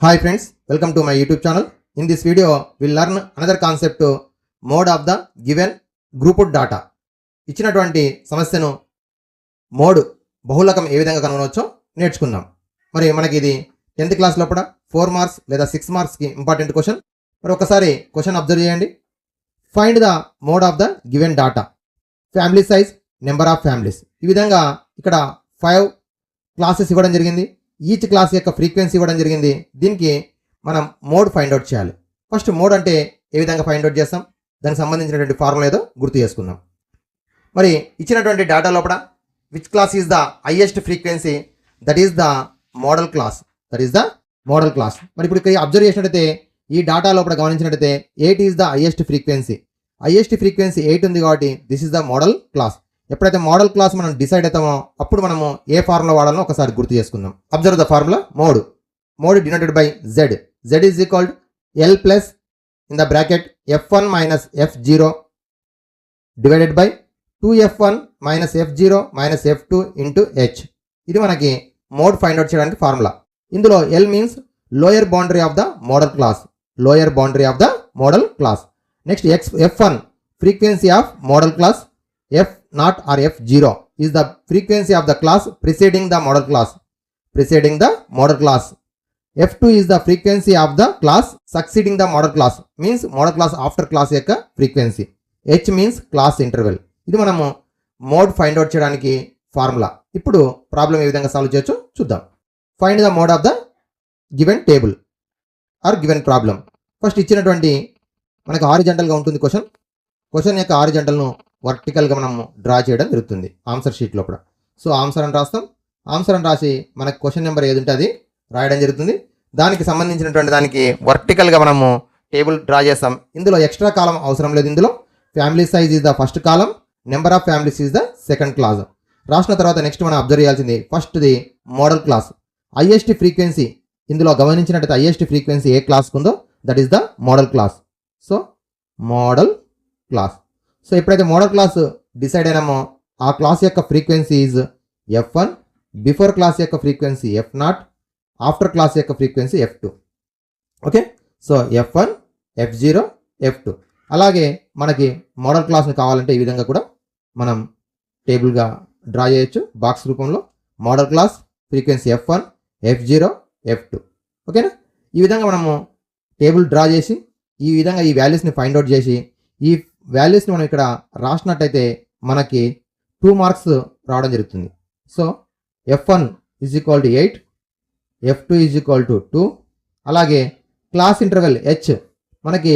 Hi friends, welcome to my YouTube channel. In this video, we'll learn another concept mode of the given grouped data. ఇచ్చినటువంటి సమస్యను mode బహుళకం ఏ విధంగా కనుగొనవచ్చో నేర్చుకుందాం. మరి మనకి ఇది 10th క్లాస్ లోపల 4 మార్క్స్ లేదా 6 మార్క్స్ కి ఇంపార్టెంట్ క్వశ్చన్. మరి ఒకసారి క్వశ్చన్ అబ్జర్వ్ చేయండి. Find the mode of the given data. Family size, number of families. ఈ విధంగా ఇక్కడ 5 క్లాసెస్ ఇవ్వడం జరిగింది. ఈచ్ క్లాస్ యొక్క ఫ్రీక్వెన్సీ ఇవ్వడం జరిగింది. దీనికి మనం మోడ్ ఫైండ్ అవుట్ చేయాలి. ఫస్ట్ మోడ్ అంటే ఏ విధంగా ఫైండ్ అవుట్ చేస్తాం, దానికి సంబంధించినటువంటి ఫార్ములా ఏదో గుర్తు చేసుకుందాం. మరి ఇచ్చినటువంటి డేటా లోపల which class is the highest frequency, that is the modal class. మరి ఇప్పుడు ఇక్కడ అబ్జర్వ్ చేసినట్టయితే ఈ డేటా లోపల గమనించినట్టయితే 8 ఈజ్ ద హైయెస్ట్ ఫ్రీక్వెన్సీ. 8 ఉంది కాబట్టి this is the modal class. ఎప్పుడైతే మోడల్ క్లాస్ మనం డిసైడ్ అవుతామో అప్పుడు మనము ఏ ఫార్ములా వాడాలో ఒకసారి గుర్తు చేసుకుందాం. Observe the formula mode denoted by Z. Z is equalled L plus in the bracket f1 minus f0 divided by 2f1 minus f0 minus f2 into H. ఇది మనకి మోడ్ ఫైండ్ అవుట్ చేయడానికి formula. ఇందులో L means lower boundary of the modal class. Next f1 frequency of modal class. F0 or F0 is the frequency of the class preceding the model class. F2 is the frequency of the class succeeding the model class, means model class after class యొక్క frequency. H means class interval. ఇది మనము mode find out చేయడానికి formula. ఇప్పుడు problem ఏ విధంగా solve చేయొచ్చో చూద్దాం. Find the mode of the given table or given problem. First ఇచ్చినటువంటి మనకు హారిజాంటల్గా ఉంటుంది క్వశ్చన్ యొక్క హారిజాంటల్ను వర్టికల్గా మనం డ్రా చేయడం జరుగుతుంది ఆన్సర్ షీట్ లోపల. సో ఆన్సర్ అని రాస్తాం. ఆన్సర్ అని రాసి మనకు క్వశ్చన్ నెంబర్ ఏది ఉంటే అది రాయడం జరుగుతుంది. దానికి సంబంధించినటువంటి దానికి వర్టికల్గా మనము టేబుల్ డ్రా చేస్తాం. ఇందులో ఎక్స్ట్రా కాలం అవసరం లేదు. ఇందులో family size is the first column, number of families is the second class. రాసిన తర్వాత నెక్స్ట్ మనం అబ్జర్వ్ చేయాల్సింది ఫస్ట్ది మోడల్ క్లాస్. హైయెస్ట్ ఫ్రీక్వెన్సీ ఇందులో గమనించినట్టయితే హైయెస్ట్ ఫ్రీక్వెన్సీ ఏ క్లాస్కి ఉందో that is the modal class. So modal class. So ఎప్పుడైతే మోడల్ క్లాస్ డిసైడ్ అయినామో ఆ క్లాస్ యొక్క frequency is f1, before class యొక్క ఫ్రీక్వెన్సీ f0, ఆఫ్టర్ క్లాస్ యొక్క frequency f2. Okay, so f1, f0, f2. అలాగే మనకి model క్లాస్ని కావాలంటే ఈ విధంగా కూడా మనం టేబుల్గా డ్రా చేయొచ్చు బాక్స్ రూపంలో. Model class frequency f1, f0, f2. ఓకేనా, ఈ విధంగా మనము టేబుల్ డ్రా చేసి ఈ విధంగా ఈ వాల్యూస్ని ఫైండ్ అవుట్ చేసి ఈ వాల్యూస్ని మనం ఇక్కడ రాసినట్టయితే మనకి 2 మార్క్స్ రావడం జరుగుతుంది. So f1 is equal to 8, f2 is equal to 2. అలాగే క్లాస్ ఇంటర్వెల్ h, మనకి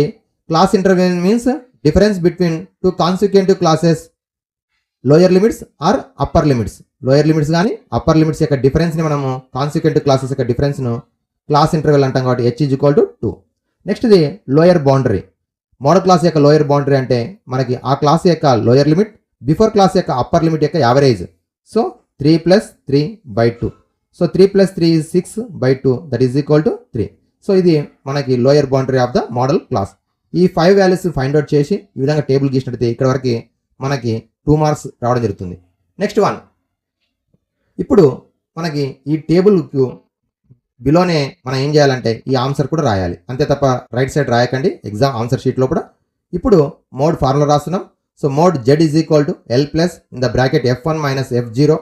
class interval means difference between 2 consecutive classes, lower limits or upper limits. Lower limits కానీ అప్పర్ లిమిట్స్ యొక్క డిఫరెన్స్ని మనము కాన్సిక్యూటివ్ క్లాసెస్ యొక్క డిఫరెన్స్ను class interval అంటాం కాబట్టి h is equal to 2. నెక్స్ట్ది లోయర్ బౌండరీ. మోడల్ క్లాస్ యొక్క లోయర్ బౌండరీ అంటే మనకి ఆ క్లాస్ యొక్క లోయర్ లిమిట్ బిఫోర్ క్లాస్ యొక్క అప్పర్ లిమిట్ యొక్క average. So 3 + 3/2. So 3 + 3 is 6/2, that is equal to 3. So ఇది మనకి lower boundary of the modal class. ఈ 5 వాల్యూస్ ఫైండ్ అవుట్ చేసి ఈ విధంగా టేబుల్ గీసినట్టయితే ఇక్కడ వరకు మనకి 2 మార్క్స్ రావడం జరుగుతుంది. నెక్స్ట్ వన్, ఇప్పుడు మనకి ఈ టేబుల్కు బిలోనే మనం ఏం చేయాలంటే ఈ ఆన్సర్ కూడా రాయాలి, అంతే తప్ప రైట్ సైడ్ రాయకండి ఎగ్జామ్ ఆన్సర్ షీట్ లోపల. ఇప్పుడు మోడ్ ఫార్ములా రాస్తున్నాం. So mode Z is equal to L plus in the bracket f1 minus f0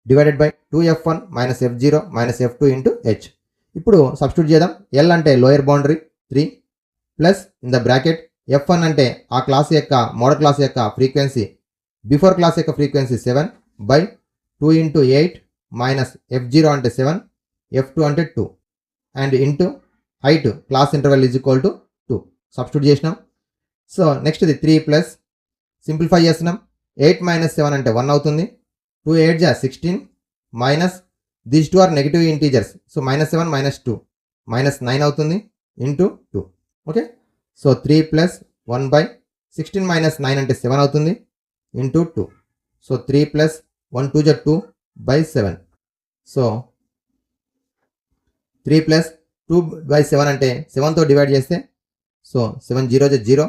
divided by 2f1 minus f0 minus f2 into H. ఇప్పుడు substitute చేద్దాం. L అంటే lower boundary 3 plus in the bracket f1 అంటే ఆ class యొక్క modal class యొక్క frequency before class యొక్క frequency 7 by 2 into 8 minus f0 అంటే 7, f2 అంటే 2 and into height class interval is equal to 2 substitute చేసినాం. సో నెక్స్ట్ది 3 ప్లస్ సింప్లిఫై చేస్తున్నాం. 8 minus 7 అంటే 1 అవుతుంది. 2 8 = 16 minus these 2 are negative integers. So -7 - 2 -9 అవుతుంది into 2. Okay, so 3 plus 1 by 16 - 9 అంటే 7 అవుతుంది into 2. So 3 plus 1 2 = 2 by 7. So 3 plus 2/7 అంటే 7తో డివైడ్ చేస్తే సో 7 0 = 0,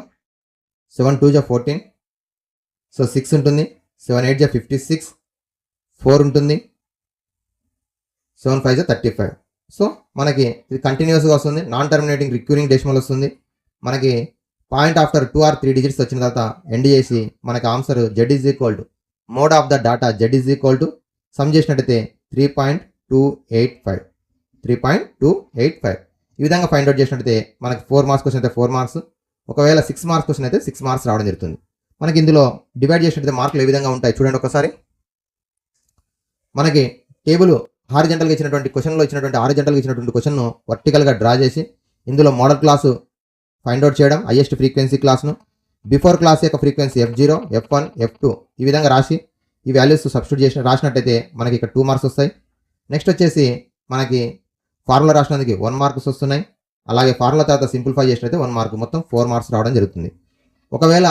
7 2 = 14. సో 6 ఉంటుంది. 7 8 = 56, 4 ఉంటుంది. 7 5 = 35. సో మనకి ఇది కంటిన్యూస్గా వస్తుంది, నాన్ టర్మినేటింగ్ రిక్యూరింగ్ డెసిమల్ వస్తుంది. మనకి పాయింట్ ఆఫ్టర్ 2 or 3 డిజిట్స్ వచ్చిన తర్వాత ఎండ్ చేసి మనకి answer Z is equal to mode of the data Z is equal to some చేసినట్టయితే 3.285. 3.285 ఈ విధంగా ఫైండ్ అవుట్ చేసినట్టయితే మనకి 4 మార్క్స్ క్వశ్చన్ అయితే 4 మార్క్స్, ఒకవేళ 6 మార్క్స్ క్వశ్చన్ అయితే 6 మార్క్స్ రావడం జరుగుతుంది. మనకి ఇందులో డివైడ్ చేసినట్టయితే మార్కులు ఏ విధంగా ఉంటాయి చూడండి ఒకసారి. మనకి టేబుల్ హారిజంటల్గా ఇచ్చినటువంటి క్వశ్చన్లో ఇచ్చినటువంటి హారిజంటల్గా ఇచ్చినటువంటి క్వశ్చన్ను వర్టికల్గా డ్రా చేసి ఇందులో మోడల్ క్లాసు ఫైండ్ అవుట్ చేయడం, హైయెస్ట్ ఫ్రీక్వెన్సీ క్లాస్ను, బిఫోర్ క్లాస్ యొక్క ఫ్రీక్వెన్సీ F0, F1, F2 ఈ విధంగా రాసి ఈ వాల్యూస్ సబ్స్టిట్యూట్ చేసి రాసినట్టయితే మనకి ఇక్కడ 2 మార్క్స్ వస్తాయి. నెక్స్ట్ వచ్చేసి మనకి ఫార్ములా రాసినందుకు 1 మార్క్స్ వస్తున్నాయి. అలాగే ఫార్ములా తర్వాత సింప్లిఫై చేసినట్టయితే 1 మార్క్, మొత్తం 4 మార్క్స్ రావడం జరుగుతుంది. ఒకవేళ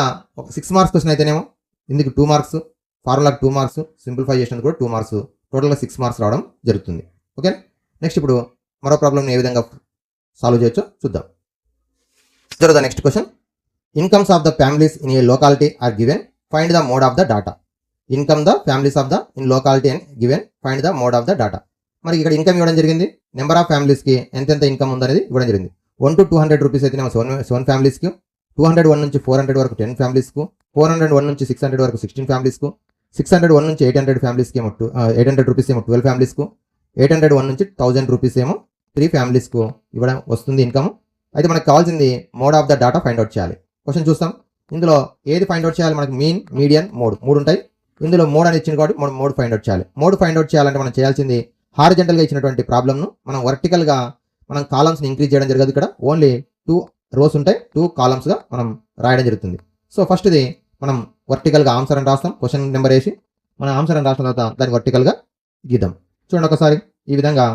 6 మార్క్స్ క్వశ్చన్ అయితేనేమో ఇందుకు 2 మార్క్స్, ఫార్ములాకి 2 మార్క్స్, సింప్లిఫై చేసినందుకు కూడా 2 మార్క్స్, టోటల్గా 6 మార్క్స్ రావడం జరుగుతుంది. ఓకే, నెక్స్ట్ ఇప్పుడు మరో ప్రాబ్లమ్ని ఏ విధంగా సాల్వ్ చేయొచ్చో చూద్దాం. The next question, incomes of the families in a locality are given, find the mode of the data. Income the families of the in locality and given, find the mode of the data. మనకి ఇక్కడ income ఇవ్వడం జరిగింది, number of ఫ్యామిలీస్కి ఎంతెంత income ఉందనేది ఇవ్వడం జరిగింది. 1 to 200 rupees అయితే 7 ఫ్యామిలీస్కి, 201 నుంచి 400 వరకు 10 ఫ్యామిలీస్కు, 401 నుంచి 600 వరకు 16 ఫ్యామిలీస్కు, 601 నుంచి 800 ఫ్యామిలీస్కి ఏమో 800 రూపీస్ ఏమో 12 ఫ్యామిలీస్కు, 801 నుంచి 1000 రూపీస్ ఏమో 3 ఫ్యామిలీస్కు ఇవ్వడం వస్తుంది ఇన్కమ్. అయితే మనకు కావాల్సింది mode of the data find out చేయాలి. క్వశ్చన్ చూస్తాం, ఇందులో ఏది ఫైండ్ అవుట్ చేయాలి, మనకి మీన్, మీడియన్, మూడు ఉంటాయి. ఇందులో మోడ్ అని ఇచ్చింది కాబట్టి మనం మోడ్ ఫైండ్ అవుట్ చేయాలి. మోడ్ ఫైండ్ అవుట్ చేయాలంటే మనం చేయాల్సింది హారిజంటల్గా ఇచ్చినటువంటి ప్రాబ్లమ్ను మనం వర్టికల్గా మనం కాలమ్స్ని ఇంక్రీజ్ చేయడం జరగదు. ఇక్కడ ఓన్లీ 2 రోస్ ఉంటాయి, 2 కాలమ్స్గా మనం రాయడం జరుగుతుంది. సో ఫస్ట్ది మనం వర్టికల్గా ఆన్సర్ అని రాస్తాం, క్వశ్చన్ నెంబర్ వేసి మనం ఆన్సర్ అని రాసిన తర్వాత దాన్ని వర్టికల్గా గీద్దాం. చూడండి ఒకసారి, ఈ విధంగా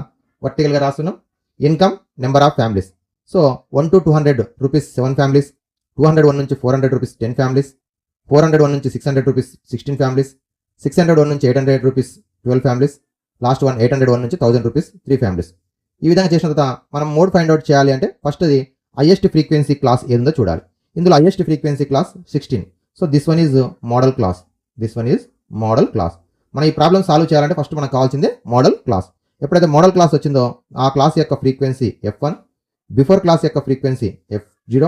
వర్టికల్గా రాస్తున్నాం. Income, number of families. So 1 to 200 rupees 7 families, 201 నుంచి 400 రూపీస్ 10 ఫ్యామిలీస్, 401 నుంచి 600 రూపీస్ 16 ఫ్యామిలీస్, 601 నుంచి 800 రూపీస్ 12 ఫ్యామిలీస్, లాస్ట్ 801 నుంచి 1000 రూపీస్ 3 ఫ్యామిలీస్. ఈ విధంగా చేసిన తర్వాత మనం మోడ్ ఫైండ్ అవుట్ చేయాలి అంటే ఫస్ట్ అది హైయెస్ట్ ఫ్రీక్వెన్సీ క్లాస్ ఏదో చూడాలి. ఇందులో highest frequency class 16. So this one is modal class, this one is modal class. మనం ఈ ప్రాబ్లమ్ సాల్వ్ చేయాలంటే ఫస్ట్ మనకు కావాల్సిందే మోడల్ క్లాస్. ఎప్పుడైతే మోడల్ క్లాస్ వచ్చిందో ఆ క్లాస్ యొక్క ఫ్రీక్వెన్సీ F1, బిఫోర్ క్లాస్ యొక్క ఫ్రీక్వెన్సీ F0,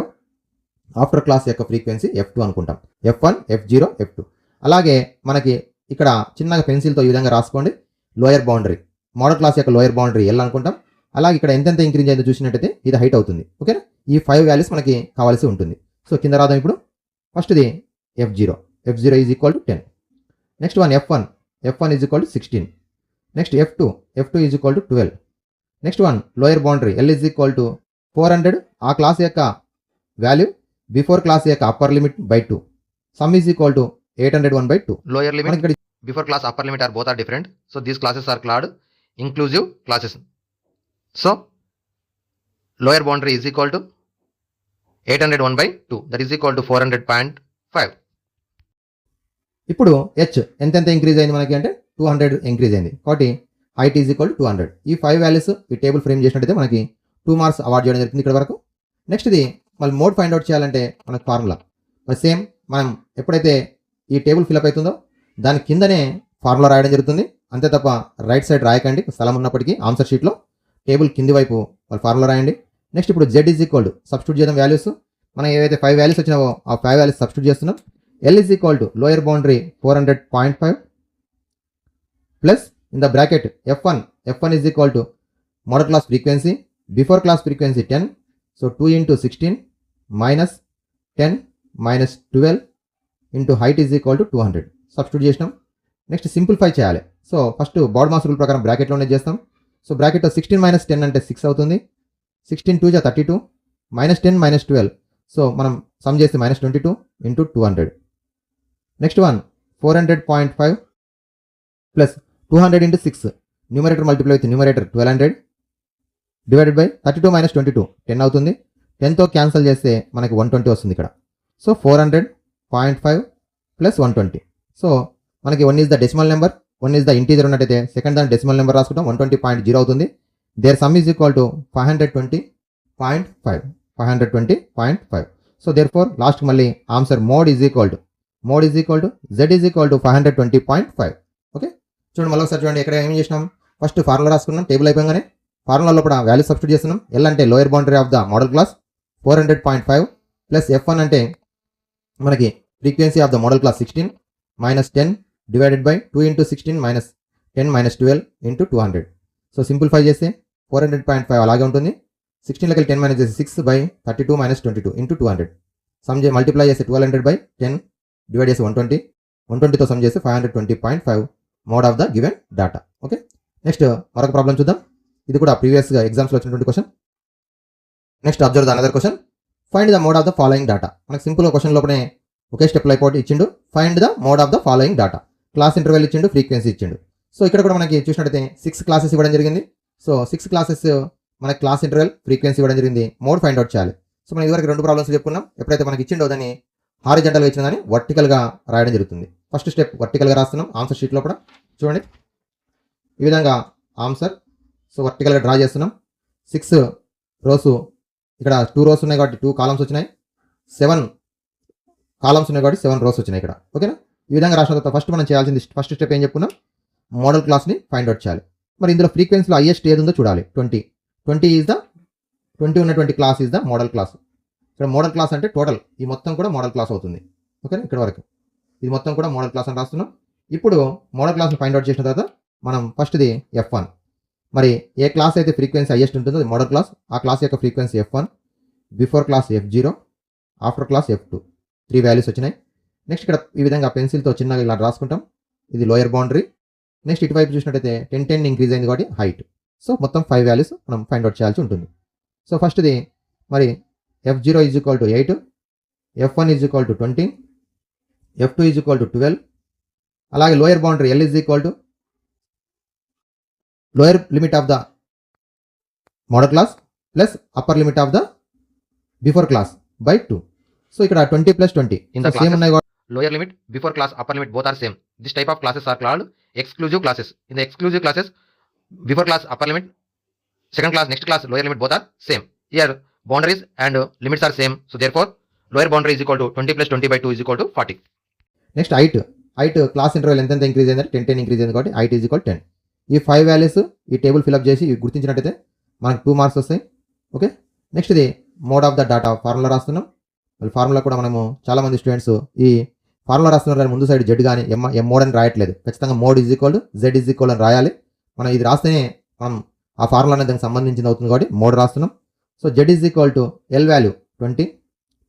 ఆఫ్టర్ క్లాస్ యొక్క ఫ్రీక్వెన్సీ F2 అనుకుంటాం. F1, F0, F2. అలాగే మనకి ఇక్కడ చిన్నగా పెన్సిల్తో ఈ విధంగా రాసుకోండి. లోయర్ బౌండరీ, మోడల్ క్లాస్ యొక్క లోయర్ బౌండరీ L అనుకుంటాం. అలాగే ఇక్కడ ఎంతెంత ఇంక్రీజ్ అయిందో చూసినట్టయితే ఇది హైట్ అవుతుంది. ఓకేనా, ఈ 5 వాల్యూస్ మనకి కావాల్సి ఉంటుంది. సో కింద రాద్దాం ఇప్పుడు. ఫస్ట్ది F0, F0 is equal to 10. Next one F1, F1 is equal to 16. Next F2, F2 is equal to 12. Next one lower boundary L is equal to 400, ఆ క్లాస్ యొక్క వాల్యూ బిఫోర్ క్లాస్ యొక్క upper limit by 2. Sum is equal to 801/2. Lower limit ఇక్కడ before class upper limit are both are different. So these classes are called inclusive classes. So lower boundary is equal to 801/2, that is equal to 400.5. ఇప్పుడు H ఎంతెంత increase అయింది మనకి అంటే 200 increase అయింది. కాబట్టి height is equal to 200. ఈ 5 values ఈ table frame చేసినట్టయితే మనకి 2 మార్క్స్ అవార్డ్ చేయడం జరుగుతుంది ఇక్కడ వరకు. నెక్స్ట్ది మళ్ళీ మోడ్ ఫైండ్ అవుట్ చేయాలంటే మనకు ఫార్ములా మరి సేమ్ మనం ఎప్పుడైతే ఈ టేబుల్ ఫిల్అప్ అవుతుందో దాని కిందనే ఫార్ములా రాయడం జరుగుతుంది. అంతే తప్ప రైట్ సైడ్ రాయకండి, స్థలం ఉన్నప్పటికీ ఆన్సర్ షీట్లో టేబుల్ కింది వైపు వాళ్ళు ఫార్ములా రాయండి. నెక్స్ట్ ఇప్పుడు Z is equal to substitute చేద్దాం వాల్యూస్. మనం ఏవైతే 5 వాల్యూస్ వచ్చినావో ఆ 5 వాల్యూస్ సబ్స్టిట్యూట్ చేస్తున్నాం. L is equal to lower boundary 400.5 plus in the bracket F1 is equal to modal class frequency, before class frequency 10. సో 2 into 16 minus 10 minus 12 into height is equal to 200 substitute చేసినాం. Next simplify చేయాలి. So first BODMAS rule ప్రకారం బ్రాకెట్లోనే చేస్తాం. So బ్రాకెట్లో 16 minus 10 అంటే 6 అవుతుంది. 16 2 32 minus 10 minus 12. So మనం సమ్ చేస్తే minus 22 into 200. Next one 400.5 plus 200 into 6, numerator multiply with numerator 1200 divided by 32 minus 22 10 అవుతుంది. 10తో క్యాన్సిల్ చేస్తే మనకి 120 వస్తుంది ఇక్కడ. So 400.5 plus 120. సో మనకి 1 is the decimal number, 1 is the integer ఉన్నట్టయితే సెకండ్ దాని డెసిమల్ నెంబర్ రాసుకుంటాం. 120.0 అవుతుంది. There sum is equal to 520.5. So therefore last మళ్ళీ answer mode is equal to Z is equal to 520.5. Okay, చూడండి మళ్ళీ ఒకసారి చూడండి. ఇక్కడ ఏం చేసినాం, ఫస్ట్ ఫార్ములా రాసుకున్నాం టేబుల్ అయిపోగానే. ఫార్ములా లోపల వాల్యూ సబ్స్టిట్యూట్ చేస్తున్నాం. ఎల్ అంటే lower boundary of the modal class 400.5 plus F1 అంటే మనకి frequency of the modal class 16 minus 10 divided by 2 into 16 minus 10 minus 12 into 200. So simplify చేస్తే 400.5 అలాగే ఉంటుంది. 16 10 మైనస్ చేసి 6 by 32 minus 22 into 200. Some multiply చేస్తే 1200 by 10 divide చేసి 120. 120తో some చేస్తే 520.5 mode of the given data. Okay, next మరొక ప్రాబ్లం చూద్దాం. ఇది కూడా ప్రీవియస్గా ఎగ్జామ్స్లో వచ్చినటువంటి question. Next observe the another question. Find the mode of the following data. మనకు సింపుల్ క్వశ్చన్ లోపలే ఒకే స్టెప్ అయిపోయి ఇచ్చిండు. Find the mode of the following data. Class interval ఇచ్చిండు, ఫ్రీక్వెన్సీ ఇచ్చిండు. సో ఇక్కడ కూడా మనకి చూసినట్టయితే 6 క్లాసెస్ ఇవ్వడం జరిగింది. సో 6 క్లాసెస్ మనకి క్లాస్ ఇంటర్వెల్ ఫ్రీక్వెన్సీ ఇవ్వడం జరిగింది. మోడ్ ఫైండ్ అవుట్ చేయాలి. సో మనం ఇదివరకు 2 ప్రాబ్లమ్స్ చెప్పుకున్నాం. ఎప్పుడైతే మనకి ఇచ్చిండో దాన్ని హారిజంటల్గా ఇచ్చిందని వర్టికల్గా రాయడం జరుగుతుంది. ఫస్ట్ స్టెప్ వర్టికల్గా రాస్తున్నాం. ఆన్సర్ షీట్ లోపల చూడండి ఈ విధంగా ఆన్సర్. సో వర్టికల్గా డ్రా చేస్తున్నాం. 6 రోస్, ఇక్కడ 2 రోస్ ఉన్నాయి కాబట్టి 2 కాలమ్స్ వచ్చినాయి. 7 కాలమ్స్ ఉన్నాయి కాబట్టి 7 రోస్ వచ్చినాయి ఇక్కడ. ఓకేనా, ఈ విధంగా రాసిన తర్వాత ఫస్ట్ మనం చేయాల్సింది ఫస్ట్ స్టెప్ ఏం చెప్పుకున్నాం, మోడల్ క్లాస్ని ఫైండ్ అవుట్ చేయాలి. మరి ఇందులో ఫ్రీక్వెన్సీలో హైయెస్ట్ ఏది ఉందో చూడాలి. 20 ఈజ్ ద 20 ఉన్నటువంటి class is the modal class. ఇక్కడ మోడల్ క్లాస్ అంటే టోటల్ ఈ మొత్తం కూడా మోడల్ క్లాస్ అవుతుంది. ఓకేనా, ఇక్కడ వరకు ఇది మొత్తం కూడా మోడల్ క్లాస్ అని రాస్తున్నాం. ఇప్పుడు మోడల్ క్లాస్ని ఫైండ్ అవుట్ చేసిన తర్వాత మనం ఫస్ట్ది F1. మరి ఏ క్లాస్ అయితే ఫ్రీక్వెన్సీ హైయెస్ట్ ఉంటుందో అది మోడల్ క్లాస్. ఆ క్లాస్ యొక్క frequency F1, before class F0, after class F2. 3 values వచ్చినాయి. నెక్స్ట్ ఇక్కడ ఈ విధంగా పెన్సిల్తో చిన్నగా ఇలా రాసుకుంటాం. ఇది లోయర్ బౌండరీ. నెక్స్ట్ ఇటువైపు చూసినట్టయితే 10 ఇంక్రీజ్ అయింది కాబట్టి హైట్. సో మొత్తం 5 వాల్యూస్ మనం ఫైండ్ అవుట్ చేయాల్సి ఉంటుంది. సో ఫస్ట్ది మరి F0 is equal to 8, F1 is equal to 20, F2 is equal to 12. అలాగే lower boundary L is equal to lower limit of the modal class plus upper limit of the before class by 2. So ఇక్కడ 20 plus 20 same ఉన్నాయి. Lower limit, before class, upper limit both are same. This type of classes are called exclusive classes. In the exclusive classes, before class, upper limit, second class, next class, lower limit both are same. Here boundaries and limits are same. So therefore, lower boundary is equal to 20 plus 20 by 2 is equal to 40. Next height class interval ఎంత increase అయిందంటే 10 increase అయింది కాబట్టి height is equal 10. ఈ 5 values ఈ table fill up చేసి గుర్తించినట్టయితే మనకు 2 marks వస్తాయి. Okay, next ఇది mode of the data formula రాస్తున్నాం. ఫార్ములా కూడా మనము చాలామంది స్టూడెంట్స్ ఈ ఫార్ములా రాస్తున్నారు కానీ ముందు సైడ్ జెడ్ కానీ ఎం మోడ్ అని రాయట్లేదు. ఖచ్చితంగా mode is equal Z is equal అని రాయాలి. మనం ఇది రాస్తేనే మనం ఆ ఫార్ములా అనేది దానికి సంబంధించింది అవుతుంది కాబట్టి మోడ్ రాస్తున్నాం. So Z is equal to L value 20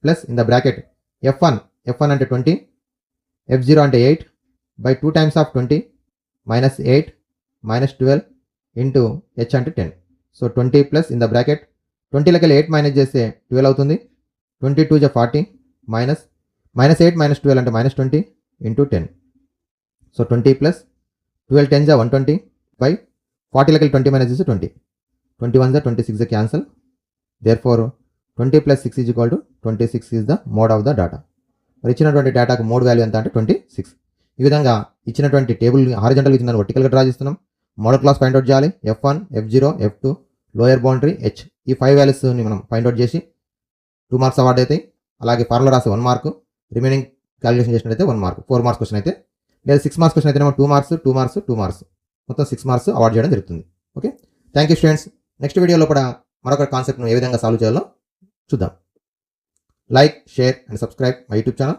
plus in the bracket F1 అంటే 20, F0 అంటే 8 by 2 times of 20 minus 8 minus 12 into H అంటే 10. సో 20 plus in the bracket 20 8 minus చేస్తే 12 అవుతుంది. 22 జా 40 మైనస్ 8 మైనస్ 12 అంటే మైనస్ 20 ఇంటూ 10. సో 20 ప్లస్ 12 10 జా 120 బై 40 20 మైనస్ చేస్తే 20. 21 జా 26 జా cancel. Therefore 20 plus 6 is equal to 26 is the mode of the data. మరి ఇచ్చినటువంటి డేటాకు మోడ్ వాల్యూ ఎంత అంటే 26. ఈ విధంగా ఇచ్చినటువంటి టేబుల్ హారిజంటల్గా ఇచ్చిన వర్టికల్గా డ్రా చేస్తున్నాం. మోడల్ క్లాస్ ఫైండ్ అవుట్ చేయాలి. F1, F0, F2, lower boundary H. ఈ 5 వాల్యూస్ని మనం ఫైండ్ అవుట్ చేసి 2 మార్క్స్ అవార్డ్ అవుతాయి. అలాగే ఫార్ములా రాసి 1 మార్క్, రిమైనింగ్ క్యాలిక్యులేషన్ చేసినట్టయితే 1 మార్క్. 4 మార్క్స్ క్వశ్చన్ అయితే లేదా 6 మార్క్స్ క్వశ్చన్ అయితే 2 మార్క్స్ 2 మార్క్స్ 2 మార్క్స్ మొత్తం 6 మార్క్స్ అవార్డ్ చేయడం జరుగుతుంది. Okay, thank you students. Next వీడియోలో కూడా మరొక కాన్సెప్ట్ను ఏ విధంగా సాల్వ్ చేయాలో చూద్దాం. Like, share and subscribe my YouTube channel.